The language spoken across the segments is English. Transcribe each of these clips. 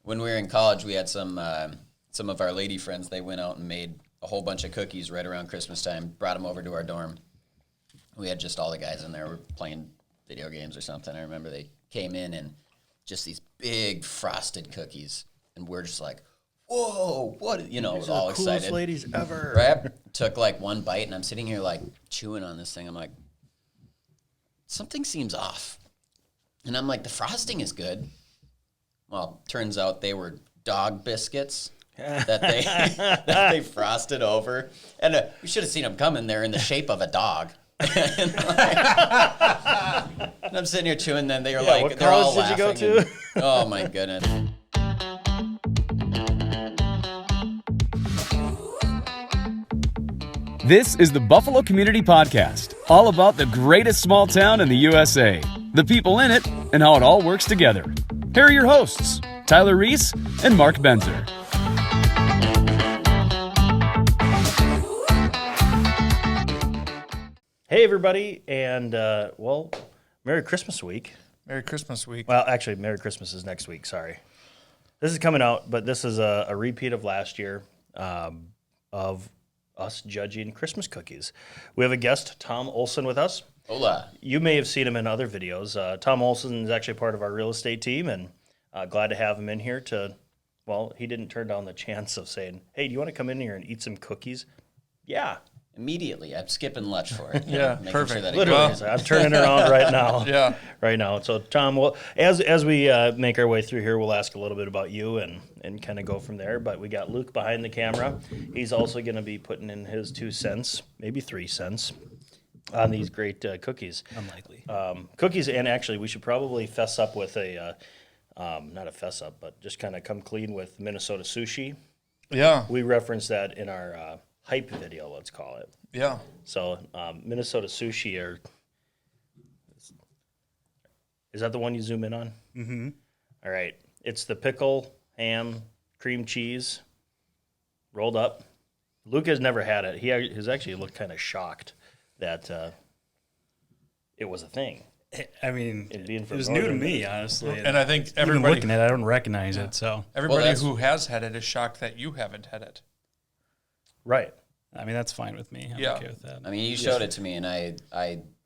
when we were in college, we had some of our lady friends. They went out and made a whole bunch of cookies right around Christmas time, brought them over to our dorm. We had just all the guys in there were playing video games or something. I remember they came in and just these big frosted cookies, and we're just like, whoa, what, you know, These all are the excited. coolest ladies ever. Right? Took like one bite, and I'm sitting here like chewing on this thing. I'm like, something seems off. And I'm like, the frosting is good. Well, turns out they were dog biscuits that they frosted over. And we should have seen them coming. They're in the shape of a dog. And I'm sitting here chewing them. They were like, what they're all college did laughing. you go to? Oh, my goodness. This is the Buffalo Community Podcast, all about the greatest small town in the USA, the people in it, and how it all works together. Here are your hosts, Tyler Reese and Mark Benzer. Hey, everybody, and, well, Merry Christmas week. Merry Christmas week. Well, actually, Merry Christmas is next week, sorry. This is coming out, but this is a repeat of last year of us judging Christmas cookies. We have a guest, Tom Olson, with us. Hola. You may have seen him in other videos. Tom Olson is actually part of our real estate team, and glad to have him in here to, well, he didn't turn down the chance of saying, hey, do you want to come in here and eat some cookies? Yeah. Immediately. I'm skipping lunch for it. Yeah, Making perfect. Sure that it Literally, goes. I'm turning around right now. Yeah. Right now. So, Tom, well, as we make our way through here, we'll ask a little bit about you and kind of go from there. But we got Luke behind the camera. He's also going to be putting in his 2 cents, maybe 3 cents, on these great cookies. Unlikely. Cookies, and actually, we should probably fess up with a, not a fess up, but just kind of come clean with Minnesota sushi. Yeah. We referenced that in our hype video, let's call it. Yeah. So Minnesota sushi is that the one you zoom in on? Mm-hmm. All right. It's the pickle, ham, cream cheese, rolled up. Luke has never had it. He has actually looked kind of shocked that it was a thing. I mean, It was new to me, honestly. And I think Even everybody looking at it, I don't recognize it. So, everybody who has had it is shocked that you haven't had it. Right. I mean, that's fine with me. I'm Yeah. okay with that. I mean, you showed it to me, and I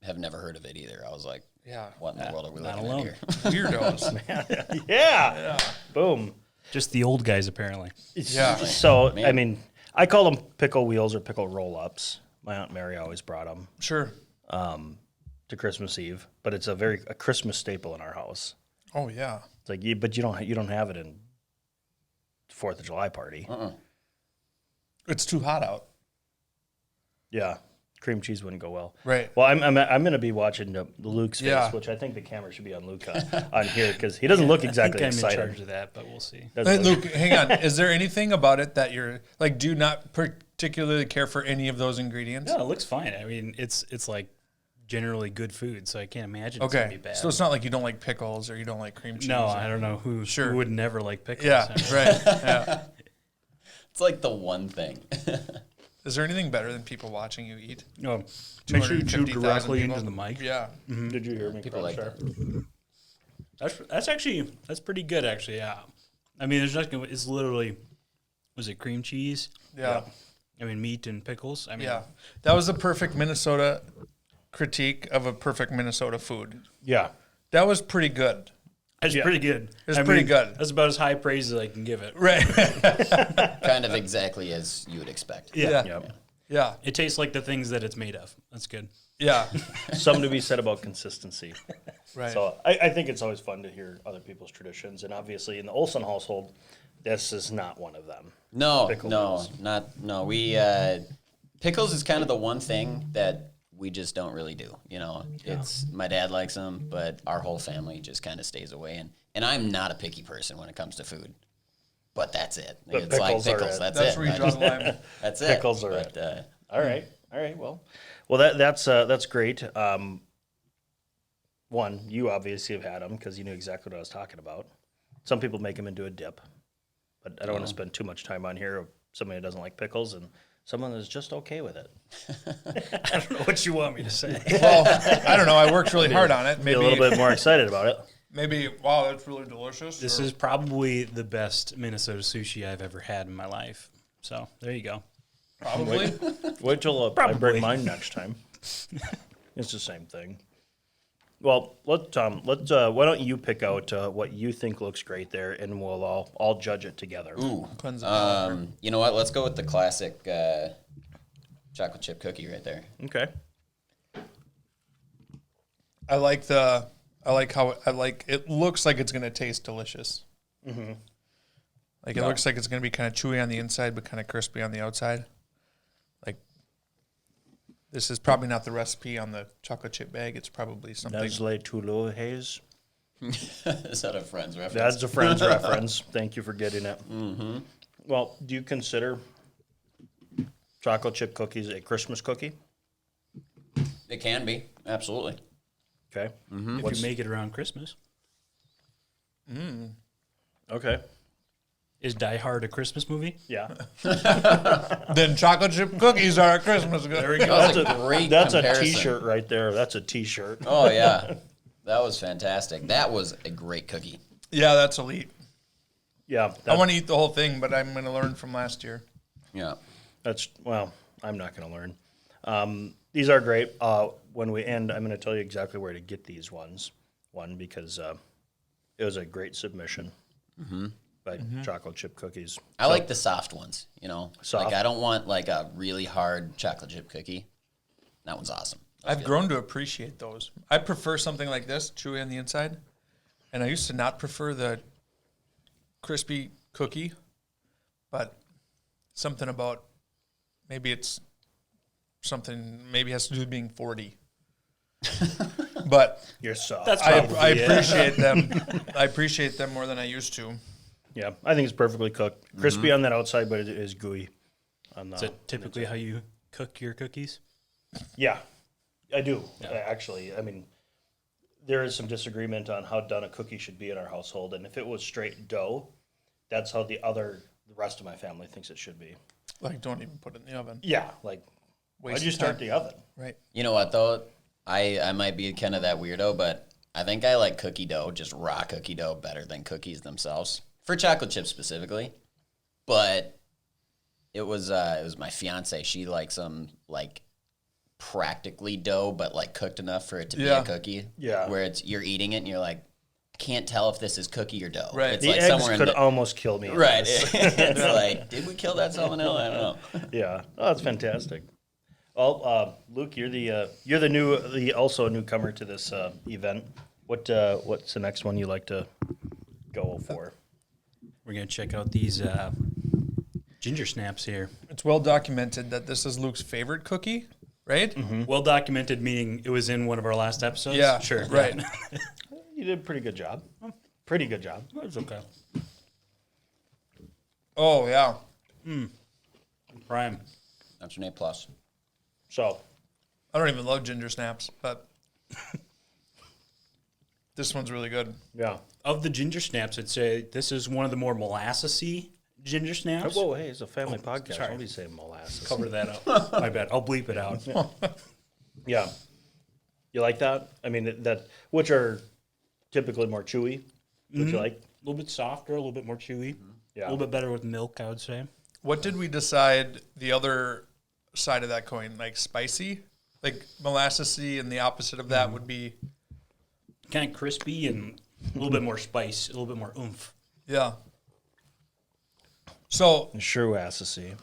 have never heard of it either. I was like, Yeah. what in the world are we Not looking alone. at here? Weirdos. Yeah. Boom. Just the old guys, apparently. Yeah. So, Man. I mean, I call them pickle wheels or pickle roll-ups. My Aunt Mary always brought them Sure. to Christmas Eve, but it's a Christmas staple in our house. Oh, yeah. It's like, but you don't have it in 4th of July party. It's too hot out. Yeah, cream cheese wouldn't go well. Right. Well, I'm going to be watching the Luke's face, Yeah. which I think the camera should be on Luke on here because he doesn't look exactly I think I'm in excited. charge of that, but we'll see. Doesn't Hey, look- Luke, hang on. Is there anything about it that you're like, do you not particularly care for any of those ingredients? No, it looks fine. I mean, it's like generally good food, so I can't imagine it's going to Okay. be bad. So it's not like you don't like pickles or you don't like cream cheese. no, or- I don't know who would never like pickles. Yeah. I mean, Right. Yeah. It's like the one thing. Is there anything better than people watching you eat? No, make sure you chew 250,000 directly people? into the mic. Yeah. Did you hear me? People like Crunch that. That's pretty good, actually. Yeah. I mean, it's literally, was it cream cheese? Yeah. I mean, meat and pickles. I mean, Yeah. That was the perfect Minnesota critique of a perfect Minnesota food. Yeah. That was pretty good. It's pretty good. It's pretty good. That's about as high praise as I can give it. Right. Kind of exactly as you would expect. Yeah. Yep. Yeah. It tastes like the things that it's made of. That's good. Yeah. Something to be said about consistency. Right. So I think it's always fun to hear other people's traditions, and obviously in the Olson household, this is not one of them. No, Pickle no, bills. no. We pickles is kind of the one thing that we just don't really do. You know, it's my dad likes them, but our whole family just kind of stays away. And I'm not a picky person when it comes to food, but that's it. But It's like pickles are pickles. it. That's That's it. where you draw the line. That's it. Pickles are But, it. All right. Well, that's great. One, you obviously have had them because you knew exactly what I was talking about. Some people make them into a dip, but I don't want to spend too much time on here of somebody who doesn't like pickles and someone that's just okay with it. I don't know what you want me to say. Well, I don't know. I worked really hard on it. Be a little bit more excited about it. Maybe, wow, that's really delicious. This is probably the best Minnesota sushi I've ever had in my life. So there you go. probably. Wait till I Probably. bring mine next time. It's the same thing. Well, why don't you pick out what you think looks great there, and we'll all judge it together. Ooh. Cleanse the palate. You know what? Let's go with the classic chocolate chip cookie right there. Okay. I like how it looks like it's gonna taste delicious. Mm-hmm. Like it looks like it's gonna be kind of chewy on the inside, but kind of crispy on the outside. Like this is probably not the recipe on the chocolate chip bag. It's probably something. Nestle Toulouse Haze. Is that a Friends reference? That's a Friends reference. Thank you for getting it. Mm-hmm. Well, do you consider chocolate chip cookies a Christmas cookie? It can be, absolutely. Okay. If you make it around Christmas. Okay. Is Die Hard a Christmas movie? Yeah. Then chocolate chip cookies are a Christmas good. There we go. That was a great That's comparison. a T-shirt right there. That's a T-shirt. Oh, yeah. That was fantastic. That was a great cookie. Yeah, that's elite. Yeah. I want to eat the whole thing, but I'm going to learn from last year. Yeah. I'm not going to learn. These are great. When we end, I'm going to tell you exactly where to get these ones. One, because it was a great submission by chocolate chip cookies. I like the soft ones, you know. Soft. Like I don't want like a really hard chocolate chip cookie. That one's awesome. I've grown to appreciate those. I prefer something like this, chewy on the inside. And I used to not prefer the crispy cookie, but something about maybe it's something maybe has to do with being 40. But You're soft. That's I probably it. appreciate them. I appreciate them more than I used to. Yeah, I think it's perfectly cooked. Crispy on that outside, but it is gooey on the. Is that typically how you cook your cookies? Yeah, I do. Actually, I mean, there is some disagreement on how done a cookie should be in our household, and if it was straight dough, that's how the rest of my family thinks it should be. Like, don't even put it in the oven. Yeah, like why'd Waste you of start time. the oven? Right. You know what though? I might be kind of that weirdo, but I think I like cookie dough, just raw cookie dough, better than cookies themselves. For chocolate chips specifically. But it was my fiance. She likes them like practically dough, but like cooked enough for it to be a cookie. Yeah. Where you're eating it and you're like, can't tell if this is cookie or dough. Right. It's The like eggs somewhere could in almost kill me. on right. this. It's like, did we kill that salmonella? I don't know. Yeah. Oh, that's fantastic. Well, Luke, you're the also a newcomer to this event. What's the next one you like to go for? We're going to check out these ginger snaps here. It's well documented that this is Luke's favorite cookie, right? Well documented, meaning it was in one of our last episodes? Yeah, Sure. right. You did a pretty good job. Pretty good job. It's okay. Oh, yeah. Prime. That's an A+. So, I don't even love ginger snaps, but this one's really good. yeah. Of the ginger snaps, I'd say this is one of the more molassesy ginger snaps. Whoa, hey, it's a family podcast. sorry. Don't be saying molasses. Cover that up. My bad. I'll bleep it out. Yeah. You like that? I mean, which are typically more chewy. Would you like? A little bit softer, a little bit more chewy. Yeah. A little bit better with milk, I would say. What did we decide the other side of that coin? Like spicy? Like molassesy, and the opposite of that would be, Kind of crispy and a little bit more spice, a little bit more oomph. yeah. So, Shrew assassin.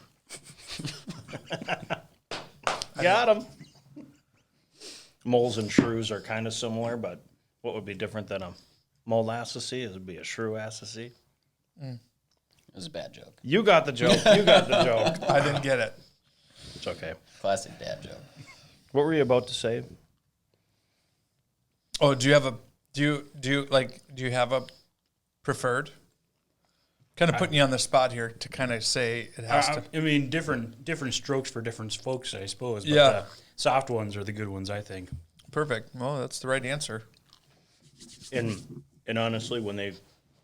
Got him. Moles and shrews are kind of similar, but what would be different than a molassesy? It would be a shrew assassin. It was a bad joke. You got the joke. You got the joke. I didn't get it. It's okay. Classic dad joke. What were you about to say? Oh, do you have a preferred? Kind of putting you on the spot here to kind of say it has to. I mean, different strokes for different folks, I suppose. But Yeah. the soft ones are the good ones, I think. Perfect. Well, that's the right answer. And honestly, when they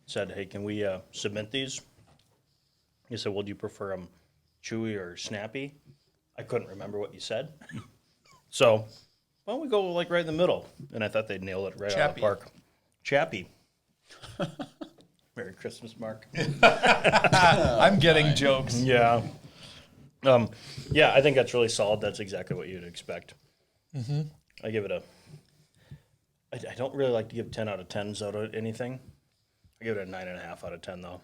said, "Hey, can we submit these?" You said, "Well, do you prefer them chewy or snappy?" I couldn't remember what you said, so why don't we go like right in the middle? And I thought they'd nail it right out of the Chappy. park. Chappy. Merry Christmas, Mark. I'm getting jokes. Yeah. Yeah, I think that's really solid. That's exactly what you'd expect. Mm-hmm. I give it I don't really like to give 10 out of 10s out of anything. I give it a 9.5 out of 10, though.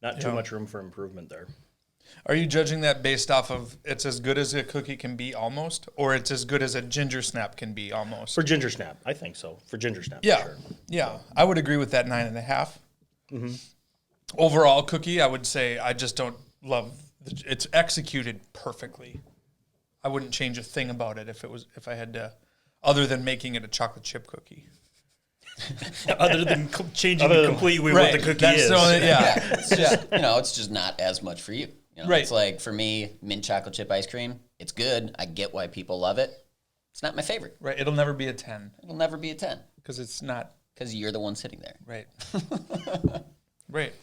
Not too much room for improvement there. Are you judging that based off of it's as good as a cookie can be almost, or it's as good as a ginger snap can be almost? For ginger snap, I think so. For ginger snap, Yeah, for sure. yeah. I would agree with that 9.5. Mm-hmm. Overall cookie, I would say I just don't love. It's executed perfectly. I wouldn't change a thing about it if I had to, other than making it a chocolate chip cookie. Other than changing completely what the cookie is. It's just it's just not as much for you. Right. It's like for me, mint chocolate chip ice cream. It's good. I get why people love it. It's not my favorite. Right. It'll never be a 10 It'll never be a 10 because it's not. because you're the one sitting there. Right. Right.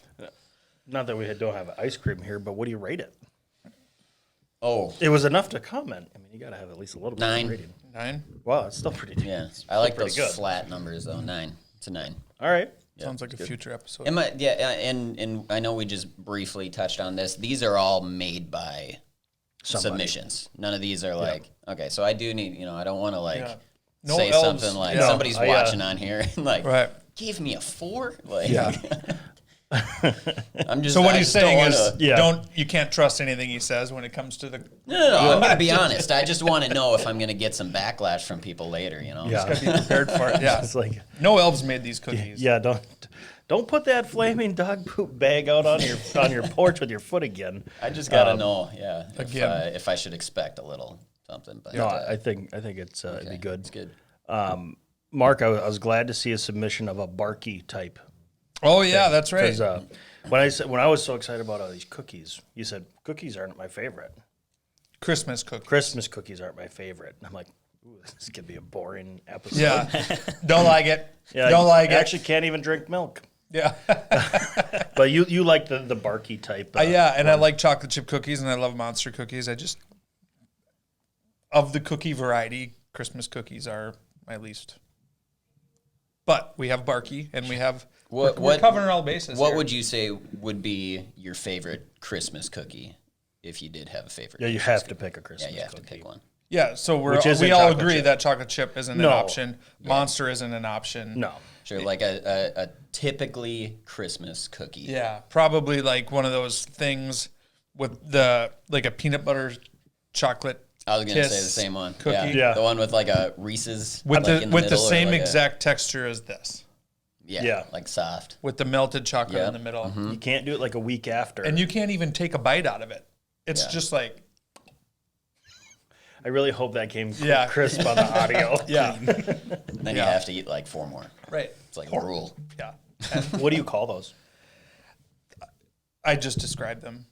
Not that we don't have ice cream here, but what do you rate it? Oh, It was enough to comment. I mean, you got to have at least a little bit 9. of rating. 9. Wow, it's still pretty yeah. it's I like pretty those good. flat numbers though. 9. It's a 9. All right. Sounds like a future episode. And I know we just briefly touched on this. These are all made by submissions. None of these are like, okay, so I do need, I don't want to Yeah. No say elves. something like Yeah. somebody's watching on here and like, Right. gave me a 4? Like, Yeah. I'm just. So what I he's just don't saying wanna- is, you can't trust anything he says when it comes to the. No, I'm going to be honest. I just want to know if I'm going to get some backlash from people later, Yeah. Gotta be prepared for it. Yeah. It's like, No elves made these cookies. yeah, don't put that flaming dog poop bag out on your porch with your foot again. I just got to know, Again. if I should expect a little something. But No, I think it's it'd be good. It's good. Mark, I was glad to see a submission of a barky type. Oh yeah, that's right. Because when I was so excited about all these cookies, you said cookies aren't my favorite. Christmas cookies. Christmas cookies aren't my favorite. And I'm like, ooh, this could be a boring episode. Yeah. Don't like it. Yeah, Don't like it. Actually, can't even drink milk. Yeah. But you like the barky type. Yeah, and I like chocolate chip cookies and I love monster cookies. Of the cookie variety, Christmas cookies are my least. But we have Barky and we have we're covering all bases. What here. would you say would be your favorite Christmas cookie if you did have a favorite? Yeah, you have to pick a Christmas Yeah, you have cookie. to pick one. Yeah, so Which isn't we all chocolate agree chip. that chocolate chip isn't No. an option. Monster isn't an option. No. Sure, like a typically Christmas cookie. Yeah, probably like one of those things with like a peanut butter chocolate. I was gonna say the Kiss same one. cookie. Yeah. The one with like a Reese's With like the in with the middle or same like exact texture as this. Yeah. like soft. With the melted chocolate Yeah. in the middle. You can't do it like a week after. And you can't even take a bite out of it. It's Yeah. just like I really hope that came Yeah. crisp on the audio. yeah. Then you have to eat like 4 more. Right. It's like a rule. Yeah. What do you call those? I just described them.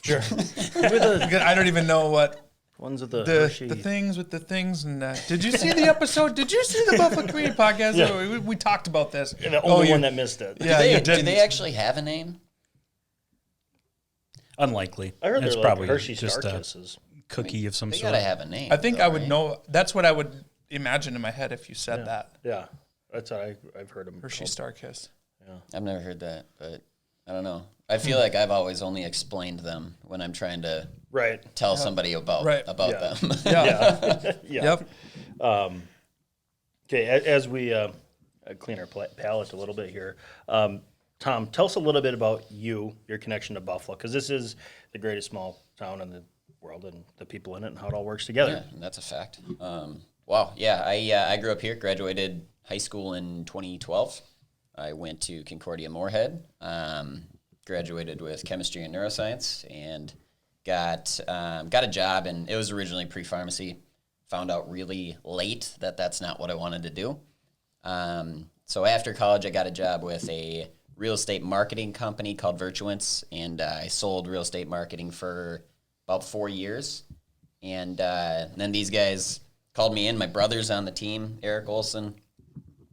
Sure. I don't even know what Ones with the the Hershey. things with the things. And did you see the episode? Did you see the Buffalo Community Podcast? Yeah. We talked about this. The only you- one that missed it. Yeah, do you they didn't. actually have a name? Unlikely. I heard it's they're probably like Hershey just Star a Kisses. cookie of some They sort. gotta have a name. I think though, I would right? know. That's what I would imagine in my head if you said that. Yeah, that's what I've heard them. Hershey Star Kiss. I've never heard that, but I don't know. I feel like I've always only explained them when I'm trying to Right. tell somebody about Right. Yeah. them. Yeah. Yeah. Yep. Okay, as we clean our palate a little bit here, Tom, tell us a little bit about your connection to Buffalo, because this is the greatest small town in the world and the people in it and how it all works together. Yeah, that's a fact. Wow. Yeah, I grew up here, graduated high school in 2012. I went to Concordia Moorhead, graduated with chemistry and neuroscience, and got a job. And it was originally pre-pharmacy. Found out really late that that's not what I wanted to do. So after college, I got a job with a real estate marketing company called Virtuance, and I sold real estate marketing for about 4 years. And then these guys called me in. My brother's on the team, Eric Olson,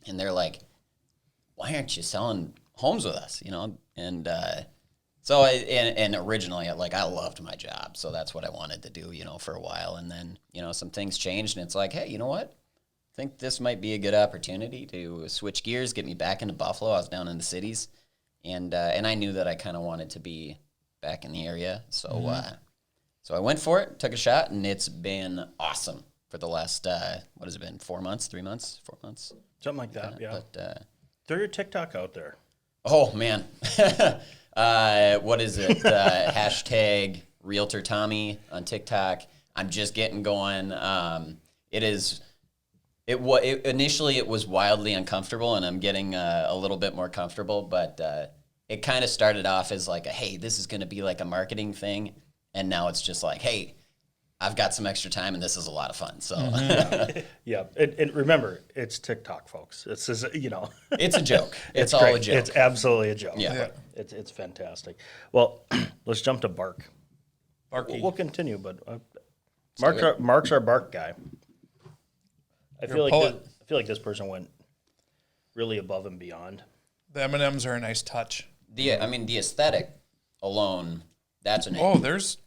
and they're like, "Why aren't you selling homes with us?" And so originally, I loved my job, so that's what I wanted to do, for a while. And then some things changed, and it's like, hey, you know what? think this might be a good opportunity to switch gears, get me back into Buffalo. I was down in the cities, and I knew that I kind of wanted to be back in the area. So so I went for it, took a shot, and it's been awesome for the last, what has it been, 4 months, 3 months, 4 months? Something like that, yeah. But, throw your TikTok out there. oh, man. What is it? Hashtag Realtor Tommy on TikTok. I'm just getting going. Initially it was wildly uncomfortable, and I'm getting a little bit more comfortable, but it kind of started off as like, hey, this is going to be like a marketing thing, and now it's just like, hey, I've got some extra time, and this is a lot of fun. So, Yeah, and remember, it's TikTok, folks. It's just, it's a joke. It's all great. a joke. It's absolutely a joke. Yeah. It's fantastic. Well, let's jump to Bark. Barky. We'll continue, but do it. Mark's our Bark guy. I You're a poet. feel like this person went really above and beyond. The M&Ms are a nice touch. The aesthetic alone, that's an Oh, there's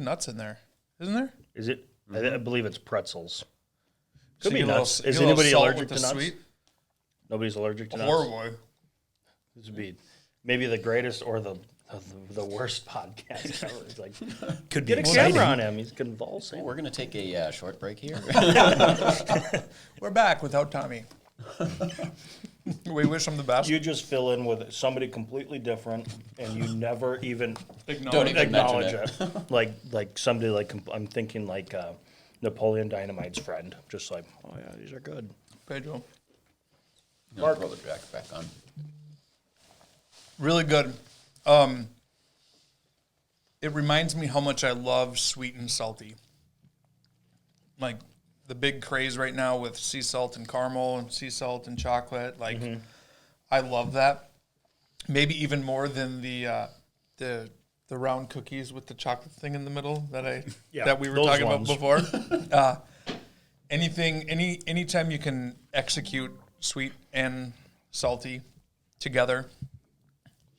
nuts in there, isn't there? Is it? I believe it's pretzels. So Could be you get a nuts. little- Is get a little anybody salt allergic with to the nuts? Sweet? Nobody's allergic to nuts. Horrible. This would be maybe the greatest or the worst podcast ever. It's like, Could get be a camera on him. He's convulsing. We're going to take a short break here. We're back without Tommy. We wish him the best. You just fill in with somebody completely different, and you never even Don't even acknowledge mention it. Like somebody like I'm thinking like Napoleon Dynamite's friend, just like, oh yeah, these are good. Pedro. Mark, throw the jacket back on. Really good. It reminds me how much I love sweet and salty. Like the big craze right now with sea salt and caramel and sea salt and chocolate. Like I love that. Maybe even more than the round cookies with the chocolate thing in the middle that we were those talking ones. about before. Anytime you can execute sweet and salty together,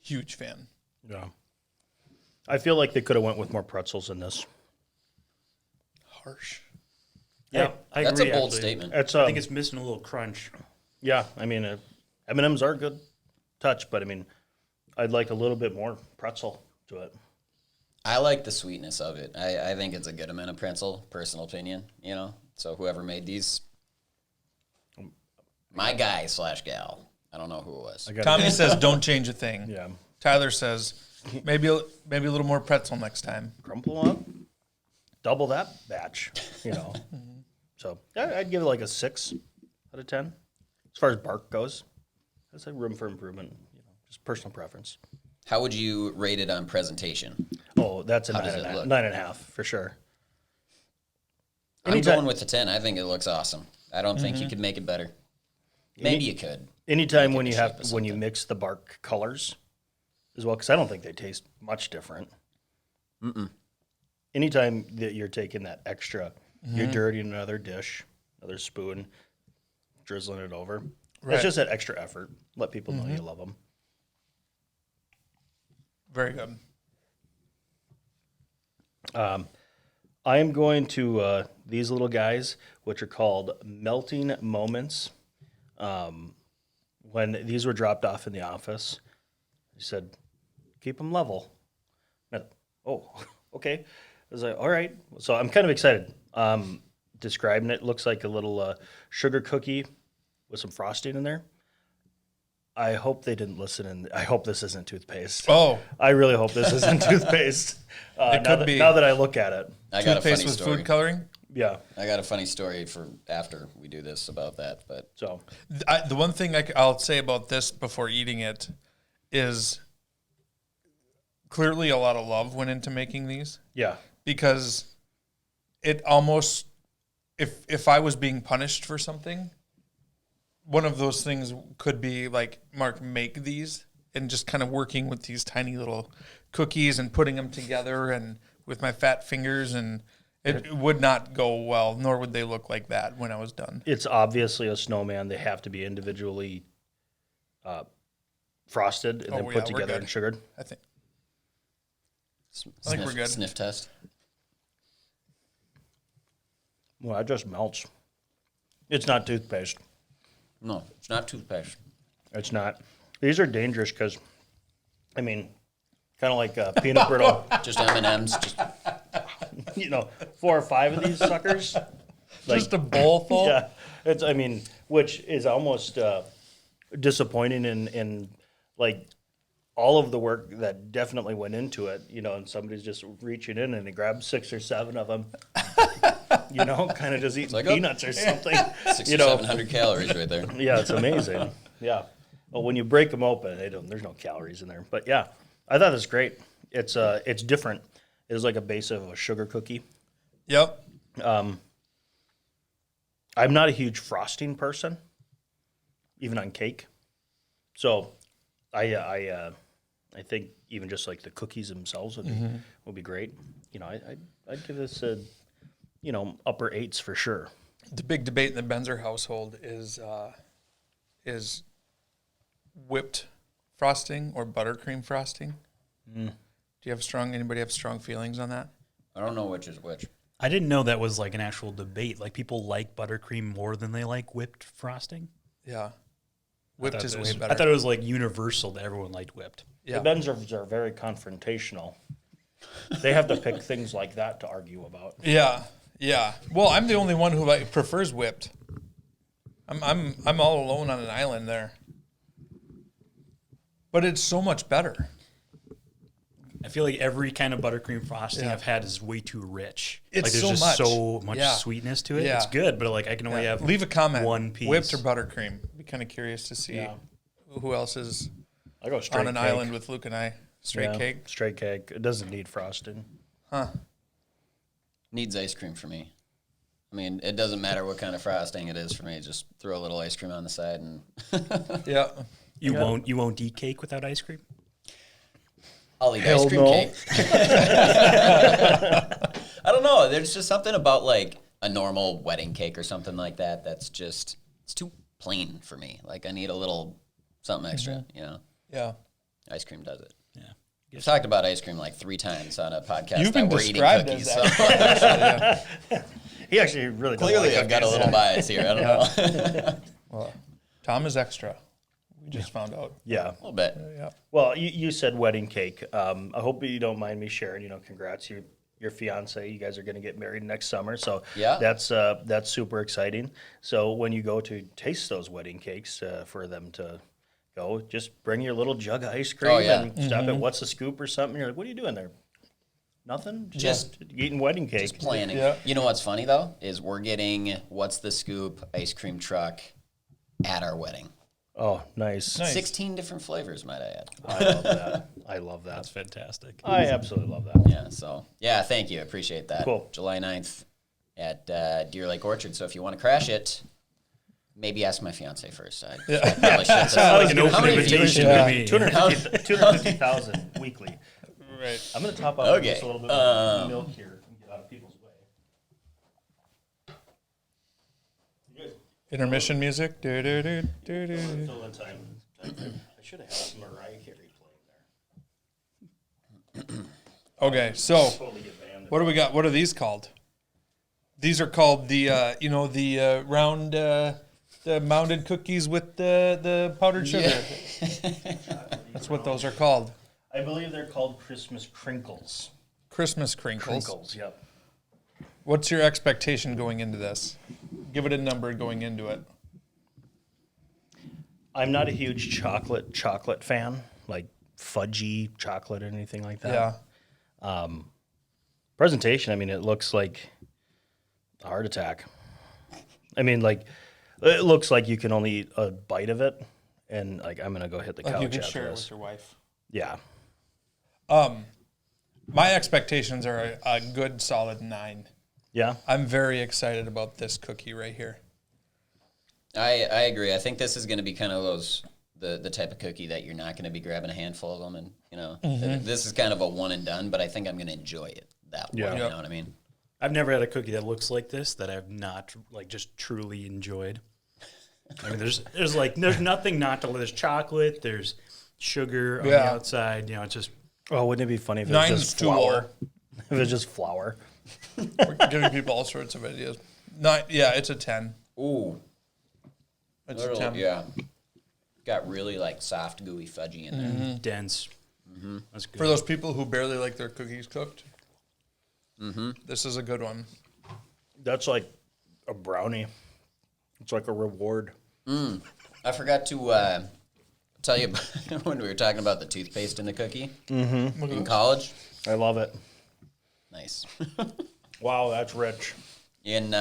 huge fan. Yeah, I feel like they could have went with more pretzels in this. Harsh. Yeah, I That's agree, a bold actually. statement. It's I think it's missing a little crunch. yeah. I mean, M&Ms are a good touch, but I mean, I'd like a little bit more pretzel to it. I like the sweetness of it. I think it's a good amount of pretzel, personal opinion, So whoever made these, my guy / gal, I don't know who it was. Tommy says don't change a thing. Yeah, Tyler says maybe a little more pretzel next time. crumple up, double that batch. So I'd give it like a 6 out of 10. As far as Bark goes, that's a room for improvement. Just personal preference. How would you rate it on presentation? Oh, that's a How does it look? 9.5 for sure. I'm Anytime- going with the 10. I think it looks awesome. I don't think you could make it better. Maybe you could. Anytime Make it when the you shape have of when you something. mix the Bark colors as well, because I don't think they taste much different. Anytime that you're taking that extra, you're dirtying another dish, another spoon, drizzling it over. Right. It's just that extra effort. Let people know you love them. Very good. I am going to these little guys, which are called melting moments. When these were dropped off in the office, he said, "Keep them level." Oh, okay. I was like, all right. So I'm kind of excited. Describing it, looks like a little sugar cookie with some frosting in there. I hope they didn't listen, and I hope this isn't toothpaste. Oh, I really hope this isn't toothpaste. It could be. Now that I look at it, I got a funny toothpaste with story. food coloring. yeah. I got a funny story for after we do this about that. But So The one thing I'll say about this before eating it is clearly a lot of love went into making these, yeah, because it almost, if I was being punished for something, one of those things could be like, Mark, make these, and just kind of working with these tiny little cookies and putting them together and with my fat fingers, and it would not go well, nor would they look like that when I was done. it's obviously a snowman. They have to be individually frosted and then yeah, put we're together good. and sugared. I think sniff, we're good. Sniff test. Well, that just melts. It's not toothpaste. No, it's not toothpaste. It's not. These are dangerous because, I mean, kind of like peanut brittle. Just M&Ms. Just 4 or 5 of these suckers. Just a bowl full? Yeah. It's, I mean, which is almost disappointing in like all of the work that definitely went into it, and somebody's just reaching in and they grab 6 or 7 of them, kind of just eating like, peanuts or something. 600 or 700 calories right there. Yeah, it's amazing. Yeah. Well, when you break them open, there's no calories in there. But yeah, I thought it was great. It's different. It's like a base of a sugar cookie. Yep. I'm not a huge frosting person, even on cake. So I think even just like the cookies themselves would be great. I'd give this a upper 8s for sure. The big debate in the Benzer household is whipped frosting or buttercream frosting. Do you have anybody have strong feelings on that? I don't know which is which. I didn't know that was like an actual debate. Like people like buttercream more than they like whipped frosting. Yeah. Whipped is way I better. thought it was like universal that everyone liked whipped. Yeah. The Benzers are very confrontational. They have to pick things like that to argue about. Yeah. Yeah. Well, I'm the only one who prefers whipped. I'm all alone on an island there. But it's so much better. I feel like every kind of buttercream frosting I've had is way too rich. It's like there's so just much. so much Yeah. sweetness to it. Yeah. It's good, but like I can only have Leave a comment. one piece. Whipped or buttercream. Be kind of curious to see who else is I go straight on an cake. island with Luke and I. Straight Yeah, cake. Straight cake. It doesn't need frosting. Huh. Needs ice cream for me. I mean, it doesn't matter what kind of frosting it is for me. Just throw a little ice cream on the side and Yeah. You won't eat cake without ice cream? I'll eat Hell ice cream no. cake. I don't know. There's just something about like a normal wedding cake or something like that that's just, it's too plain for me. Like I need a little something extra, Yeah. Ice cream does it. Yeah. We've talked about ice cream like 3 times on a podcast You've that been we're eating described cookies. as So that. He actually really doesn't clearly like I've got a cookies. little bias here. I don't know. Well, Tom is extra. We just found out. Yeah. A little bit. Yeah. Well, you said wedding cake. I hope you don't mind me sharing. Congrats, your fiance. You guys are going to get married next summer, so Yeah. that's super exciting. So when you go to taste those wedding cakes for them to go, just bring your little jug of ice cream Oh, yeah. and stop at What's the Scoop or something. You're like, what are you doing there? Nothing. Just eating wedding cake. Just planning. Yeah. You know what's funny though is we're getting What's the Scoop ice cream truck at our wedding. Oh, nice. Nice. 16 different flavors, might I add. I love that. I love that. That's fantastic. I absolutely love that. Yeah, so, thank you. I appreciate that. Cool. July 9th at Deer Lake Orchard. So if you want to crash it, maybe ask my fiance first. I probably should. Like an How open many invitation Yeah. to me. 250,000 wequely. Right. I'm going to top up Okay, just a little bit of milk here and get out of people's way. Intermission music. Do, do, do, do, do. Until that time, I should have had some Mariah Carey playing there. Okay, so Totally get banned. what do we got? What are these called? These are called the round the mounded cookies with the powdered sugar. That's what those are called. I believe they're called Christmas crinkles. Christmas crinkles. Crinkles, yep. What's your expectation going into this? Give it a number going into it. I'm not a huge chocolate fan, like fudgy chocolate or anything like that. Yeah. Presentation, I mean, it looks like a heart attack. I mean, like, it looks like you can only eat a bite of it, and like I'm gonna go hit the couch you can after share it this. with your wife. Yeah. My expectations are a good solid 9. Yeah. I'm very excited about this cookie right here. I agree. I think this is going to be kind of the type of cookie that you're not going to be grabbing a handful of them and, this is kind of a one and done, but I think I'm going to enjoy it that way. Yeah. You know what I mean? I've never had a cookie that looks like this that I've not like just truly enjoyed. I mean, there's nothing not to. There's chocolate. There's sugar on the Yeah. outside. It's just Oh, wouldn't it be funny if it was 9's just too flour? low. If it was just flour. We're giving people all sorts of ideas. 9, yeah, it's a 10. Ooh. That's Little, 10. yeah. Got really like soft, gooey fudgy in there. Dense. That's good. For those people who barely like their cookies cooked, this is a good one. That's like a brownie. It's like a reward. I forgot to tell you when we were talking about the toothpaste in the cookie in college. I love it. Nice. Wow, that's rich. In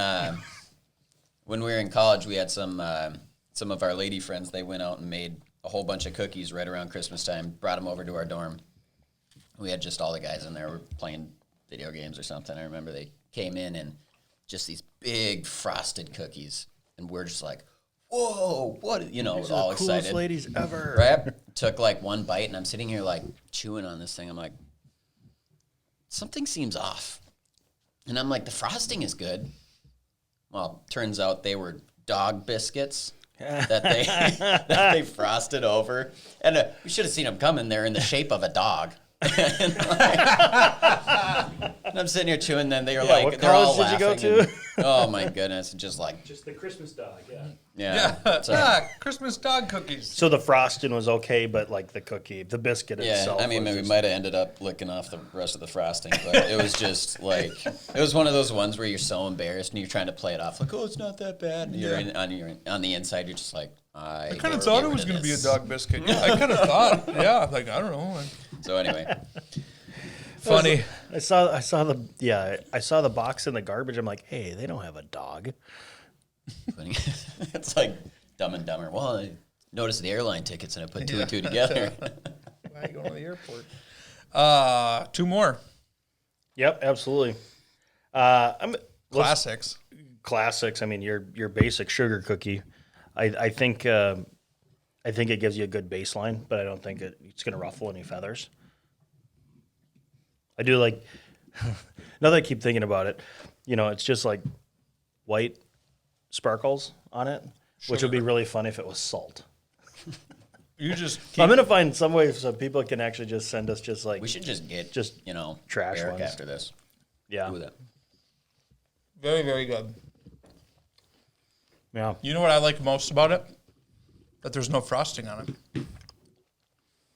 when we were in college, we had some of our lady friends. They went out and made a whole bunch of cookies right around Christmas time. Brought them over to our dorm. We had just all the guys in there were playing video games or something. I remember they came in and just these big frosted cookies, and we're just like, "Whoa, what?" You know, These all are the coolest excited. ladies ever. Right? Took like one bite, and I'm sitting here like chewing on this thing. I'm like, something seems off. And I'm like, the frosting is good. Well, turns out they were dog biscuits that they frosted over. And we should have seen them coming. They're in the shape of a dog. and I'm sitting here chewing them. They were like, what they're all college did you laughing. go to? Oh my goodness. Just like, Just the Christmas dog, yeah. yeah. Christmas dog cookies. So the frosting was okay, but like the cookie, the biscuit Yeah, itself. I mean, was we just- might have ended up licking off the rest of the frosting, but it was just like, it was one of those ones where you're so embarrassed and you're trying to play it off like, oh, it's not that bad. And on the inside, you're just like, I kind of thought it was going to be a dog biscuit. Yeah, I kind of thought. Yeah, like, I don't know. So anyway, Funny. I saw the box in the garbage. I'm like, hey, they don't have a dog. funny. It's like Dumb and Dumber. Well, I noticed the airline tickets and I put two and two together. Why are you going to the airport? 2 more. Yep, absolutely. Classics. Classics. I mean, your basic sugar cookie. I think it gives you a good baseline, but I don't think it's going to ruffle any feathers. I do like. Now that I keep thinking about it, it's just like white sparkles on it, which would be really fun if it was salt. You just I'm gonna find some way so people can actually just send us just like We should just get, Just trash Eric ones. after this. yeah, Do that. very, very good. yeah. You know what I like most about it? That there's no frosting on it.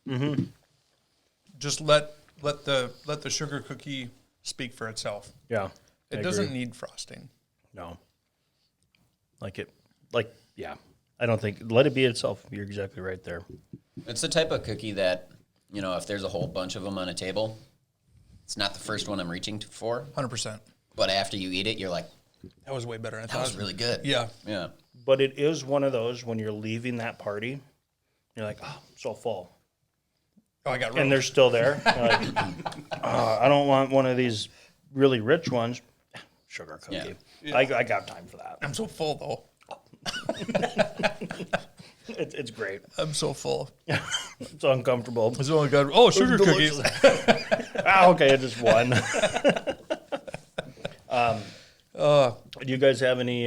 Mm-hmm. Just let the sugar cookie speak for itself. Yeah. I It doesn't agree. need frosting. No. Yeah. I don't think, let it be itself. You're exactly right there. It's the type of cookie that, if there's a whole bunch of them on a table, it's not the first one I'm reaching for, 100%. but after you eat it, you're like, That was way better. I that thought was really good. Yeah. Yeah. But it is one of those when you're leaving that party, you're like, oh, I'm so full. Oh, I got And they're still there. You're like, I don't want one of these really rich ones. Sugar cookie. Yeah. I got time for that. I'm so full though. It's great. I'm so full. It's uncomfortable. It's only got sugar cookies. Okay, I just won. Do you guys have any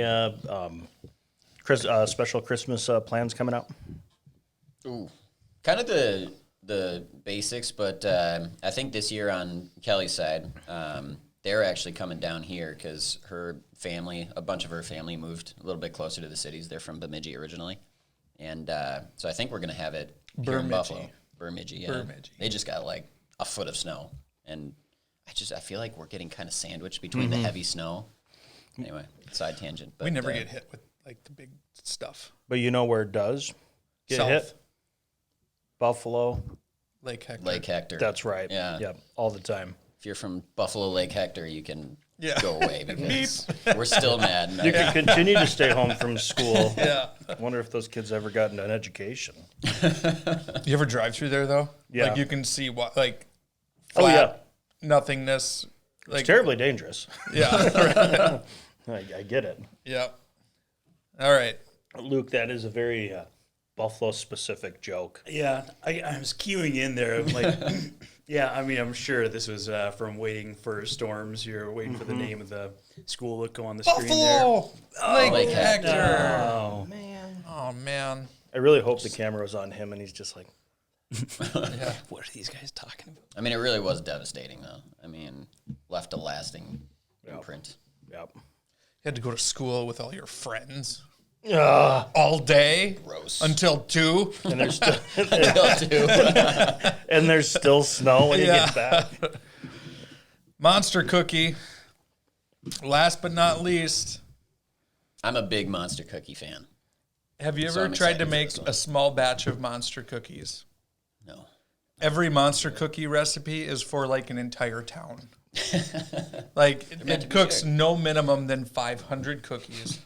special Christmas plans coming up? Ooh. Kind of the basics, but I think this year on Kelly's side, they're actually coming down here because a bunch of her family moved a little bit closer to the cities. They're from Bemidji originally. And so I think we're going to have it here in Buffalo. Bemidji, yeah. Bemidji. They just got like a foot of snow. And I feel like we're getting kind of sandwiched between the heavy snow. Anyway, side tangent. But We never get hit with like the big stuff. But you know where it does get South. hit? Buffalo. Lake Hector. Lake Hector. That's right. Yeah. Yep. All the time. If you're from Buffalo Lake Hector, you can Yeah. go away because we're still mad. You can continue to stay home from school. Yeah. I wonder if those kids ever got an education. You ever drive through there though? Yeah. Like you can see what like Oh, yeah. flat nothingness. Like It's terribly dangerous. Yeah. I get it. Yeah. All right. Luke, that is a very Buffalo-specific joke. Yeah, I was queuing in there. I'm like, yeah, I mean, I'm sure this was from waiting for storms. You're waiting for the name of the school to go on the screen there. Buffalo Lake Lake Hector. Oh. Oh man. I really hope the camera was on him and he's just like, What are these guys talking about? I mean, it really was devastating, though. I mean, left a lasting imprint. yep. had to go to school with all your friends Ugh. all day Gross. until 2. And there's still Too. and there's still snow when you Yeah. get back. Monster cookie. Last but not least, I'm a big Monster Cookie fan. have you So ever I'm tried excited to for make this one. a small batch of Monster cookies? No. Every Monster cookie recipe is for like an entire town. Like meant to it be cooks shared. no minimum than 500 cookies.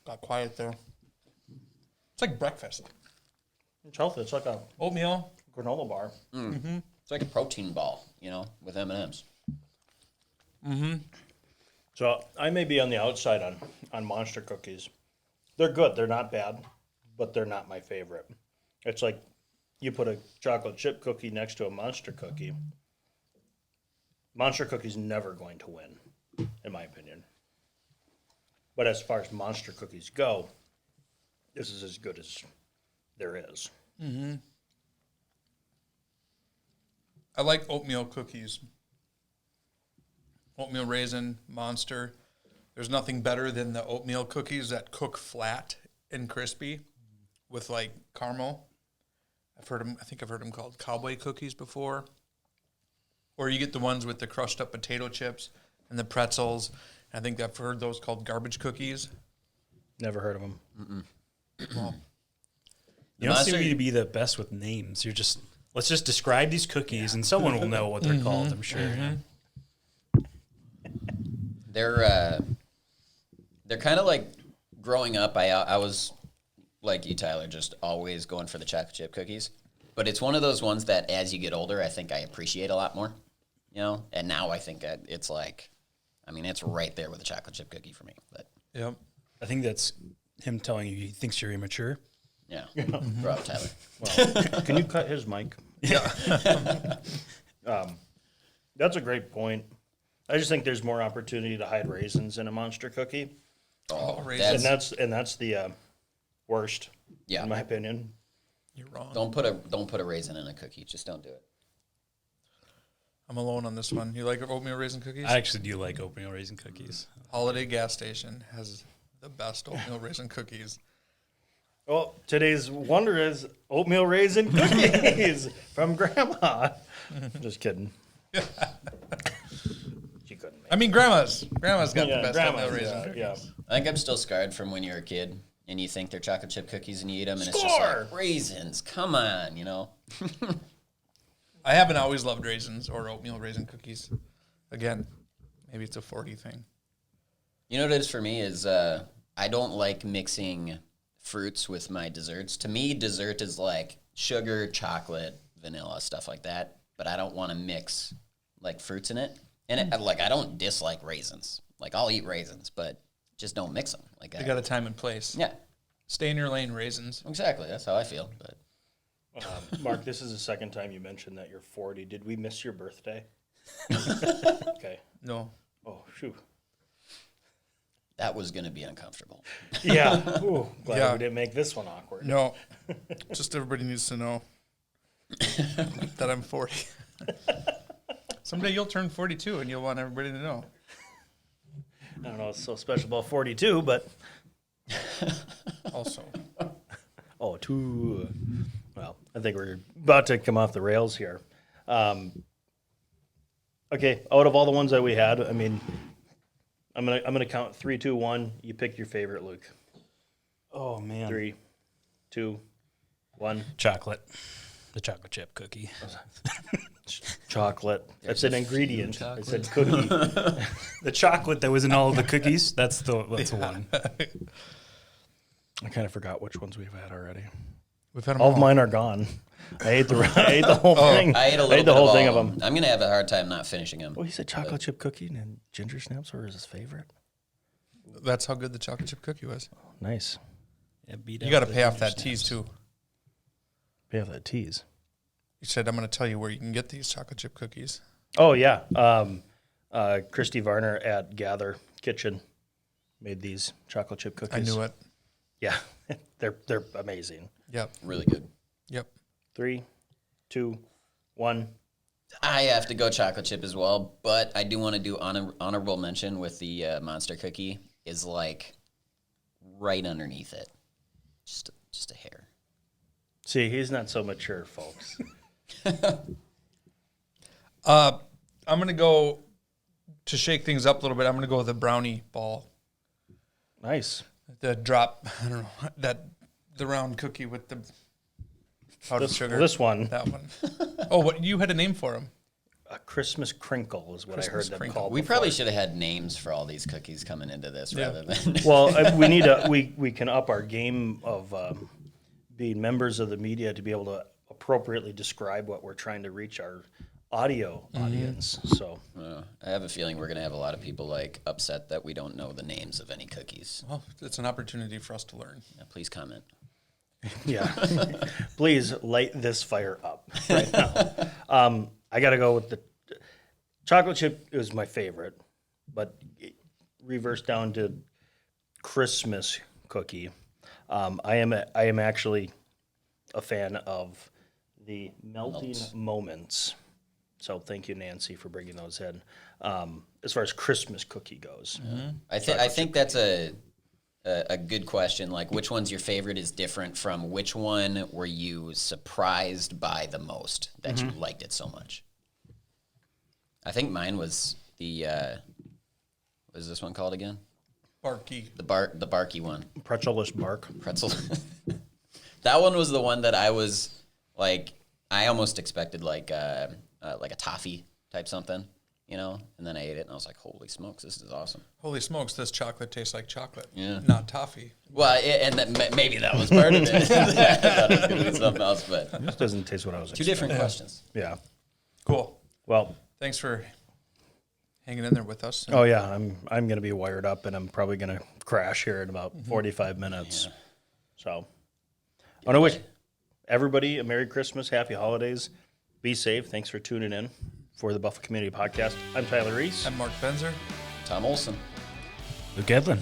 Got quiet there. It's like breakfast. It's healthy. It's like a Oatmeal. granola bar. It's like a protein ball, with M&Ms. So I may be on the outside on monster cookies. They're good. They're not bad, but they're not my favorite. It's like you put a chocolate chip cookie next to a monster cookie. Monster cookie's never going to win, in my opinion. But as far as monster cookies go, this is as good as there is. I like oatmeal cookies. Oatmeal raisin, monster. There's nothing better than the oatmeal cookies that cook flat and crispy with like caramel. I think I've heard them called cowboy cookies before. Or you get the ones with the crushed up potato chips and the pretzels. I think I've heard those called garbage cookies. Never heard of them. Well, You don't seem Monster- to be the best with names. You're just let's just describe these cookies, and someone will know what they're called. I'm sure. They're kind of like growing up. I was like you, Tyler, just always going for the chocolate chip cookies. But it's one of those ones that as you get older, I think I appreciate a lot more. And now I think it's like, it's right there with a chocolate chip cookie for me. But yep. I think that's him telling you he thinks you're immature. yeah, grow up, Tyler. Well, can you cut his mic? Yeah. That's a great point. I just think there's more opportunity to hide raisins in a monster cookie, Oh, raisins. and that's the worst, yeah. in my opinion. You're wrong. Don't put a raisin in a cookie. Just don't do it. I'm alone on this one. You like oatmeal raisin cookies? I actually do like oatmeal raisin cookies. Holiday gas station has the best oatmeal raisin cookies. Well, today's wonder is oatmeal raisin cookies from Grandma. Just kidding. She couldn't make I mean, Grandma's got the best Grandma's, oatmeal raisin yeah, cookies. yeah. I think I'm still scarred from when you were a kid and you think they're chocolate chip cookies and you eat them and it's just Score! like raisins. Come on, I haven't always loved raisins or oatmeal raisin cookies. Again, maybe it's a 40 thing. You know what it is for me is I don't like mixing fruits with my desserts. To me, dessert is like sugar, chocolate, vanilla, stuff like that. But I don't want to mix like fruits in it. And I don't dislike raisins. Like I'll eat raisins, but just don't mix them. Like They got a time and place. yeah, Stay in your lane, raisins. exactly. That's how I feel. But Mark, this is the second time you mentioned that you're 40. Did we miss your birthday? Okay. No. Oh, shoot. that was gonna be uncomfortable. Yeah. Ooh, glad Yeah. we didn't make this one awkward. No. Just everybody needs to know that I'm 40. Someday you'll turn 42 and you'll want everybody to know. I don't know what's so special about 42, but Also. oh, two. Well, I think we're about to come off the rails here. Okay, out of all the ones that we had, I'm gonna count 3, 2, 1. You pick your favorite, Luke. Oh man, 3, 2, 1. chocolate, the chocolate chip cookie. Chocolate. That's an ingredient. I said cookie. The chocolate that was in all of the cookies. That's the one. I kind of forgot which ones we've had already. We've had them All of mine are gone. I ate the whole thing. I ate a little the bit whole of thing all of them. I'm gonna have a hard time not finishing them. Oh, he said chocolate chip cookie and ginger snaps were his favorite. That's how good the chocolate chip cookie was. Nice. Yeah, beat You out got to the pay off ginger that tease snaps. too. We have that tease. You said I'm going to tell you where you can get these chocolate chip cookies. Oh yeah. Christy Varner at Gather Kitchen made these chocolate chip cookies. I knew it. Yeah, they're amazing. Yep. Really good. Yep. 3, 2, 1. I have to go chocolate chip as well, but I do want to do honorable mention with the monster cookie is like right underneath it, just a hair. See, he's not so mature, folks. I'm going to go, to shake things up a little bit, I'm going to go with the brownie ball. Nice. The drop, I don't know, the round cookie with the powdered sugar. This one, That one. Oh, what you had a name for him? a Christmas crinkle is what I Christmas heard them crinkle. called. We before. probably should have had names for all these cookies coming into this rather than. Well, we can up our game of being members of the media to be able to appropriately describe what we're trying to reach our audio audience. So I have a feeling we're going to have a lot of people like upset that we don't know the names of any cookies. Well, it's an opportunity for us to learn. Yeah, please comment. yeah, please light this fire up right now. I got to go with the chocolate chip is my favorite, but reverse down to Christmas cookie. I am actually a fan of the melting moments. So thank you, Nancy, for bringing those in. As far as Christmas cookie goes, I think that's a good question. Like, which one's your favorite is different from which one were you surprised by the most that you liked it so much? I think mine was the what is this one called again? Barky. The barky one. Pretzelish bark. Pretzel. That one was the one that I was like, I almost expected like a toffee type something, you know, and then I ate it and I was like, holy smokes, this is awesome. Holy smokes, this chocolate tastes like chocolate. Yeah. Not toffee. Well, and maybe that was part of it. I thought it was going to be something else, but This doesn't taste what I was two expecting. different questions. Yeah. Cool. Well, Thanks for hanging in there with us. oh yeah, I'm going to be wired up, and I'm probably going to crash here in about 45 minutes. So, I want to wish everybody a Merry Christmas, Happy Holidays. Be safe. Thanks for tuning in for the Buffalo Community Podcast. I'm Tyler Reese. I'm Mark Benzer. Tom Olson. Luke Edlin.